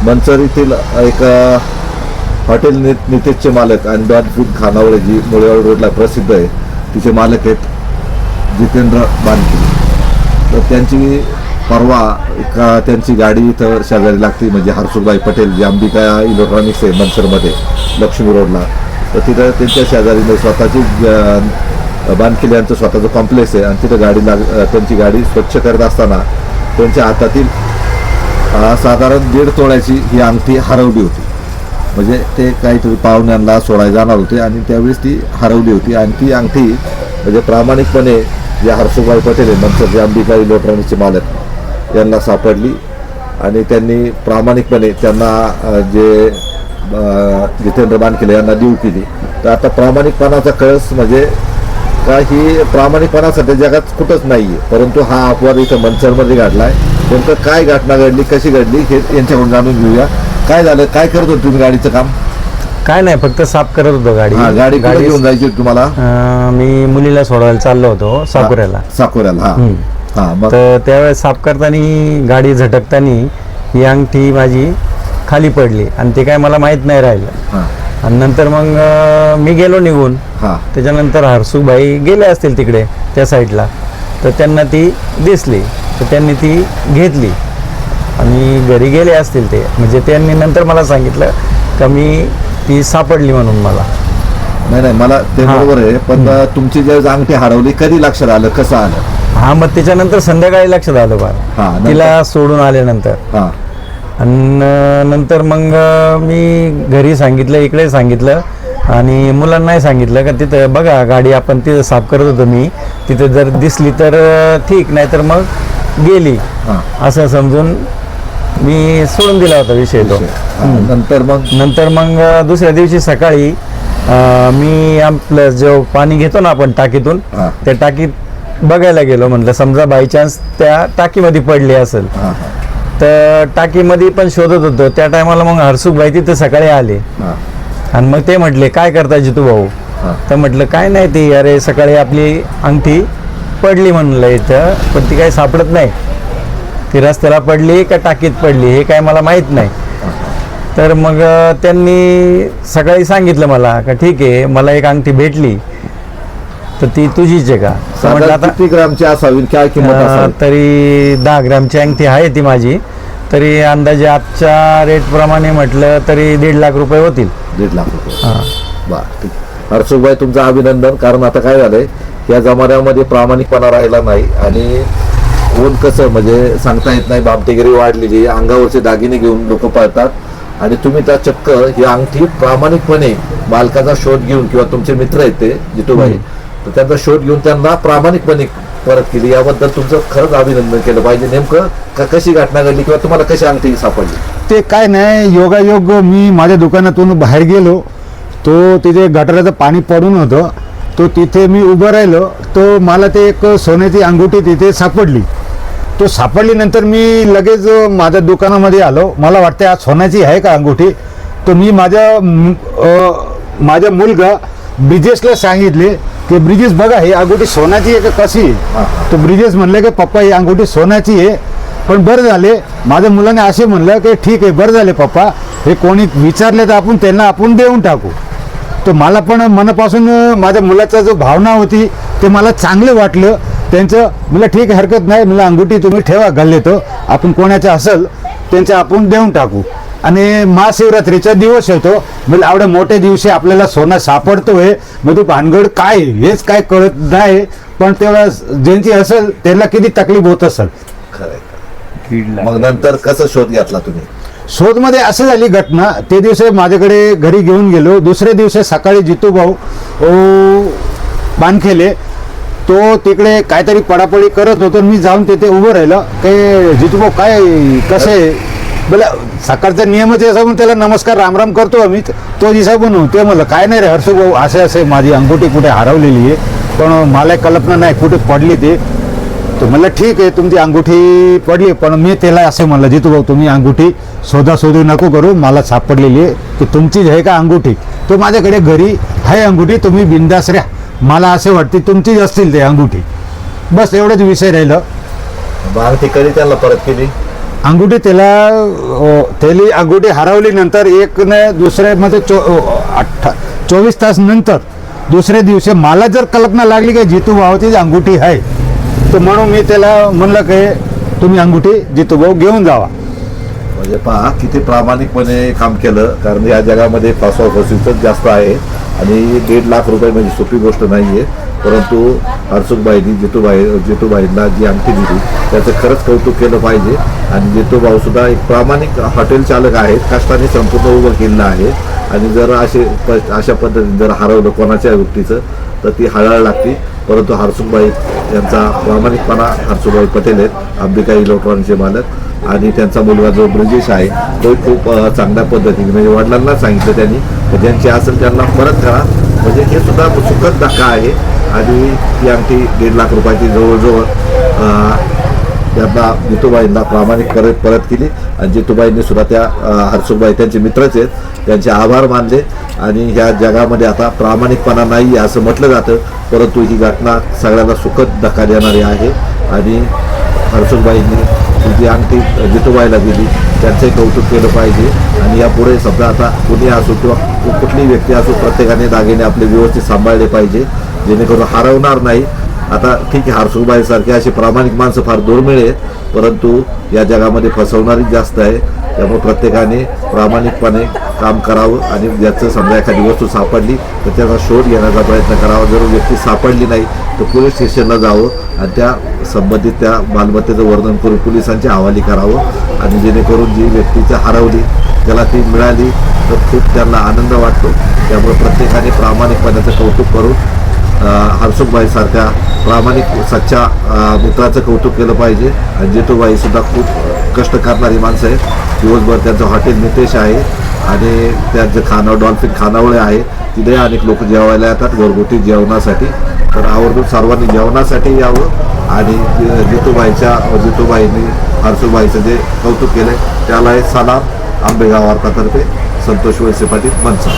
मंचर येथील एक हॉटेल नितेशचे मालक आणि डॉन फूड खानावळ जी मुळेवाड रोडला प्रसिद्ध आहे तिचे मालक आहेत जितेंद्र बानकिले. तर त्यांची परवा त्यांची गाडी इथं शेजारी लागते, म्हणजे हरसुखभाई पटेल जी अंबिका इलेक्ट्रॉनिक्स आहे मंचरमध्ये लक्ष्मी रोडला. तर तिथं त्यांच्या शेजारी स्वतःची बानकिले यांचं स्वतःचं कॉम्प्लेक्स आहे आणि तिथं त्यांची गाडी स्वच्छ करत असताना त्यांच्या हातातील साधारण 1.5 तोळ्याची ही अंगठी हरवली होती. म्हणजे ते काहीतरी पाहुण्यांना सोडायला जाणार होते आणि त्यावेळेस ती हरवली होती. आणि ती अंगठी म्हणजे प्रामाणिकपणे जे हरसुखभाई पटेल आहे मंचरचे अंबिका इलेक्ट्रॉनिक्सचे मालक यांना सापडली आणि त्यांनी प्रामाणिकपणे त्यांना जे जितेंद्र बानकिले यांना देऊ केली. तर आता प्रामाणिकपणाचा कळस म्हणजे काही प्रामाणिकपणासाठी जगात कुठंच नाही आहे, परंतु हा अपवाद इथं मंचरमध्ये घडला आहे. नेमकं काय घटना घडली, कशी घडली हे यांच्याकडून जाणून घेऊया. काय झालं, काय करत होतं तुम्ही गाडीचं काम? काय नाही, फक्त साफ करत होतो गाडी. गाडी घेऊन जायची होती तुम्हाला? मी मुलीला सोडवायला चाललो होतो साकुऱ्याला. तर त्यावेळेस साफ करताना गाडी झटकताना ही अंगठी माझी खाली पडली आणि ते काय मला माहित नाही राहिलं. आणि नंतर मग मी गेलो निघून. त्याच्यानंतर हरसुखभाई गेले असतील तिकडे त्या साईडला, तर त्यांना ती दिसली, तर त्यांनी ती घेतली आणि घरी गेले असतील ते. म्हणजे त्यांनी नंतर मला सांगितलं का मी ती सापडली म्हणून. मला नाही मला ते बरोबर आहे, पण तुमची ज्यावेळेस अंगठी हरवली कधी लक्षात आलं, कसं आलं? मग त्याच्यानंतर संध्याकाळी लक्षात आलं बा, तिला सोडून आल्यानंतर. आणि नंतर मग मी घरी सांगितलं, इकडे सांगितलं आणि मुलांनाही सांगितलं का तिथं बघा गाडी आपण तिथं साफ करत होतो मी, तिथे जर दिसली तर ठीक, नाही तर मग गेली असं समजून मी सोडून दिला होता विषय तो. नंतर मग दुसऱ्या दिवशी सकाळी मी आपलं जो पाणी घेतो ना आपण टाकीतून, त्या टाकीत बघायला गेलो. म्हटलं समजा बाय चान्स त्या टाकीमध्ये पडली असेल, तर टाकीमध्ये पण शोधत होतो. त्या टायमाला मग हरसुखभाई तिथे सकाळी आले आणि मग ते म्हटले काय करता जितू भाऊ? तर म्हटलं काय नाही, ती अरे सकाळी आपली अंगठी पडली म्हणलं इथं, पण ती काही सापडत नाही, ती रस्त्याला पडली का टाकीत पडली हे काय मला माहीत नाही. तर मग त्यांनी सकाळी सांगितलं मला का ठीक आहे, मला एक अंगठी भेटली तर ती तुझीच आहे का? म्हटलं आता किती ग्रामची असावी, काय किंमत? तरी 10 ग्रामची अंगठी आहे ती माझी. तरी अंदाजे आजच्या रेट प्रमाणे म्हटलं तरी 1.5 लाख रुपये होतील. 1.5 लाख रुपये. बरं, हरसुखभाई तुमचं अभिनंदन. कारण आता काय झालंय, या जमान्यामध्ये प्रामाणिकपणा राहिला नाही आणि कोण कसं म्हणजे सांगता येत नाही. बामटेगिरी वाढलेली, अंगावरचे दागिने घेऊन लोक पळतात आणि तुम्ही त्या चक्क ही अंगठी प्रामाणिकपणे मालकाचा शोध घेऊन, किंवा तुमचे मित्र आहेत ते जितूभाई, तर त्यांचा शोध घेऊन त्यांना प्रामाणिकपणे परत केली. याबद्दल तुमचं खरंच अभिनंदन केलं पाहिजे. नेमकं कशी घटना घडली किंवा तुम्हाला कशी अंगठी सापडली? ते काय नाही, योगायोग मी माझ्या दुकानातून बाहेर गेलो, तो तिथे गटाराचं पाणी पडून होतं, तो तिथे मी उभं राहिलो, तो मला ते एक सोन्याची अंगठी तिथे सापडली. तो सापडल्यानंतर मी लगेच माझ्या दुकानामध्ये आलो. मला वाटतं आज सोन्याची आहे का अंगठी? तो मी माझा मुलगा ब्रिजेशला सांगितले की ब्रिजेश बघा ही अंगठी सोन्याची आहे का कशी आहे? तो ब्रिजेश म्हणले की पप्पा ही अंगठी सोन्याची आहे. पण बरं झाले माझ्या मुलाने असे म्हणलं की ठीक आहे, बरं झाले पप्पा, हे कोणी विचारले तर आपण त्यांना देऊन टाकू. तो मला पण मनापासून माझ्या मुलाचा जो भावना होती ते मला चांगलं वाटलं त्यांचं. मला ठीक आहे, हरकत नाही, मला अंगठी तुम्ही ठेवा गल्लेतो, आपण कोणाचं असेल त्यांचं आपण देऊन टाकू. आणि महाशिवरात्रीचा दिवस होतो, म्हणजे एवढ्या मोठ्या दिवशी आपल्याला सोनं सापडतोय, मग तो भानगड काय हेच काय कळत नाही. पण तेव्हा ज्यांची असेल त्यांना किती तकलीफ होत असेल. मग नंतर कसं शोध घेतला तुम्ही? शोधमध्ये असं झाली घटना, ते दिवशी माझ्याकडे घरी घेऊन गेलो. दुसऱ्या दिवशी सकाळी जितू भाऊ बानखेले तो तिकडे काहीतरी पडापडी करत होतो. मी जाऊन तिथे उभं राहिलं की जितू भाऊ काय कसं आहे? बोला सकाळचा नियमच आहे म्हणून त्याला नमस्कार रामराम करतो आम्ही. तो दिसा बनवू ते म्हणलं काय नाही रे हर्षू भाऊ, असे माझी अंगठी कुठे हरवलेली आहे, पण मला कल्पना नाही कुठे पडली ते. तो म्हणलं ठीक आहे तुमची अंगठी पडली, पण मी त्याला असे म्हणलं जितू भाऊ तुम्ही अंगठी शोधाशोधी नको करू, मला सापडलेली आहे की तुमचीच आहे का अंगठी? तो माझ्याकडे घरी आहे अंगठी, तुम्ही बिंदास ऱ्या, मला असे वाटते तुमचीच असतील ते अंगठी. बस एवढंच विषय राहिलं. अंगठी कधी त्यांना परत केली? अंगुठी त्याला अंगुठी हरवल्यानंतर एक न दुसऱ्यामध्ये 24 तास नंतर दुसऱ्या दिवशी मला जर कल्पना लागली की जितू भाऊची अंगुठी आहे, तर म्हणून मी त्याला म्हणलं की तुम्ही अंगुठी जितू भाऊ घेऊन जावा. म्हणजे पहा किती प्रामाणिकपणे काम केलं, कारण या जगामध्ये फसवाफसवीच जास्त आहे आणि 1.5 लाख रुपये म्हणजे सोपी गोष्ट नाही आहे. परंतु हरसुखबाईंनी जितूबाईंना जी अंगठी दिली त्याचं खरंच कौतुक केलं पाहिजे. आणि जितूभाऊ सुद्धा एक प्रामाणिक हॉटेल चालक आहेत, कष्टाने संपूर्ण उभं केलेलं आहे. आणि जर अशा पद्धतीने जर हरवलं कोणाच्या गोष्टीचं तर ती हळहळ लागते. परंतु हरसुखबाई यांचा प्रामाणिकपणा, हरसुखबाई पटेल आहेत अंबिका इलेक्ट्रॉनिकचे मालक, आणि त्यांचा मुलगा जो ब्रिजेश आहे तो खूप चांगल्या पद्धतीने म्हणजे वडिलांना सांगितलं त्यांनी ज्यांची असेल त्यांना परत करा. म्हणजे हे सुद्धा सुखद धक्का आहे. आणि ती अंगठी 1.5 लाख रुपयाची जवळजवळ त्यांना जितूबाईंना प्रामाणिक परत केली. आणि जितूबाईंनी सुद्धा त्या हरसुखबाई त्यांचे मित्रच आहेत, त्यांचे आभार मानले. आणि ह्या जगामध्ये आता प्रामाणिकपणा नाही असं म्हटलं जातं, परंतु ही घटना सगळ्यांना सुखद धक्का देणारी आहे. आणि हरसुखबाईंनी जी अंगठी जितूबाईला दिली त्यांचंही कौतुक केलं पाहिजे. आणि यापुढे समजा आता कुणी असो किंवा कुठलीही व्यक्ती असो, प्रत्येकाने दागिने आपले व्यवस्थित सांभाळले पाहिजे जेणेकरून हरवणार नाही. आता ठीक आहे, हरसुखबाईसारखे असे प्रामाणिक माणसं फार दुर्मिळ आहेत, परंतु या जगामध्ये फसवणारी जास्त आहे. त्यामुळे प्रत्येकाने प्रामाणिकपणे काम करावं. आणि ज्याचं समजा एखादी वस्तू सापडली तर त्याचा शोध घेण्याचा प्रयत्न करावा. जर व्यक्ती सापडली नाही तर पोलीस स्टेशनला जावं आणि त्या संबंधित त्या मालमत्तेचं वर्णन करून पोलिसांच्या हवाली करावं. आणि जेणेकरून जी व्यक्तीचं हरवली त्याला ती मिळाली तर खूप त्यांना आनंद वाटतो. त्यामुळे प्रत्येकाने प्रामाणिकपणाचं कौतुक करून हरसुखबाईसारख्या प्रामाणिक सच्च्या मित्राचं कौतुक केलं पाहिजे. आणि जितूबाई सुद्धा खूप कष्ट करणारी माणसं आहेत. दिवसभर त्यांचं हॉटेल नितेश आहे आणि त्यांचं डॉल्फिन खानावळे आहे. तिथे अनेक लोक जेवायला येतात घरगुती जेवणासाठी. तर आवर्जून सर्वांनी जेवणासाठी यावं. आणि जितूबाईंनी हरसुखबाईचं जे कौतुक केलं त्याला सलाम. आंबेगाव वार्तातर्फे संतोष वळसे पाटील मनसा.